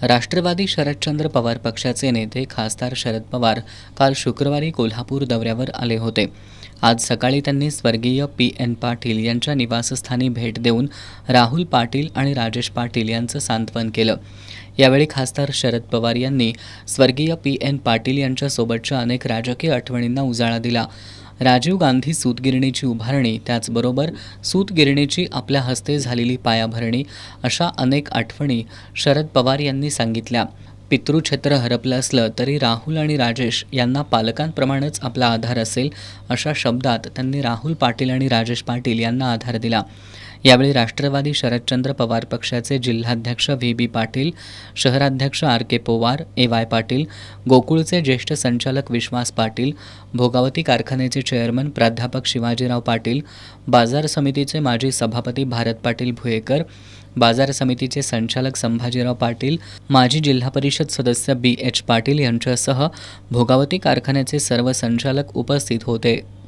राष्ट्रवादी शरदचंद्र पवार पक्षाचे नेते खासदार शरद पवार काल शुक्रवारी कोल्हापूर दौऱ्यावर आले होते. आज सकाळी त्यांनी स्वर्गीय पी.एन. पाटील यांच्या निवासस्थानी भेट देऊन राहुल पाटील आणि राजेश पाटील यांचं सांत्वन केलं. यावेळी खासदार शरद पवार यांनी स्वर्गीय पी.एन. पाटील यांच्यासोबतच्या अनेक राजकीय आठवणींना उजाळा दिला. राजीव गांधी सूतगिरणीची उभारणी, त्याचबरोबर सूतगिरणीची आपल्या हस्ते झालेली पायाभरणी अशा अनेक आठवणी शरद पवार यांनी सांगितल्या. पितृक्षेत्र हरपलं असलं तरी राहुल आणि राजेश यांना पालकांप्रमाणेच आपला आधार असेल अशा शब्दात त्यांनी राहुल पाटील आणि राजेश पाटील यांना आधार दिला. यावेळी राष्ट्रवादी शरदचंद्र पवार पक्षाचे जिल्हाध्यक्ष व्ही.बी. पाटील, शहराध्यक्ष आर.के. पोवार, ए.वाय. पाटील, गोकुळचे ज्येष्ठ संचालक विश्वास पाटील, भोगावती कारखान्याचे चेअरमन प्राध्यापक शिवाजीराव पाटील, बाजार समितीचे माजी सभापती भारत पाटील भुयेकर, बाजार समितीचे संचालक संभाजीराव पाटील, माजी जिल्हा परिषद सदस्य बी.एच. पाटील यांच्यासह भोगावती कारखान्याचे सर्व संचालक उपस्थित होते.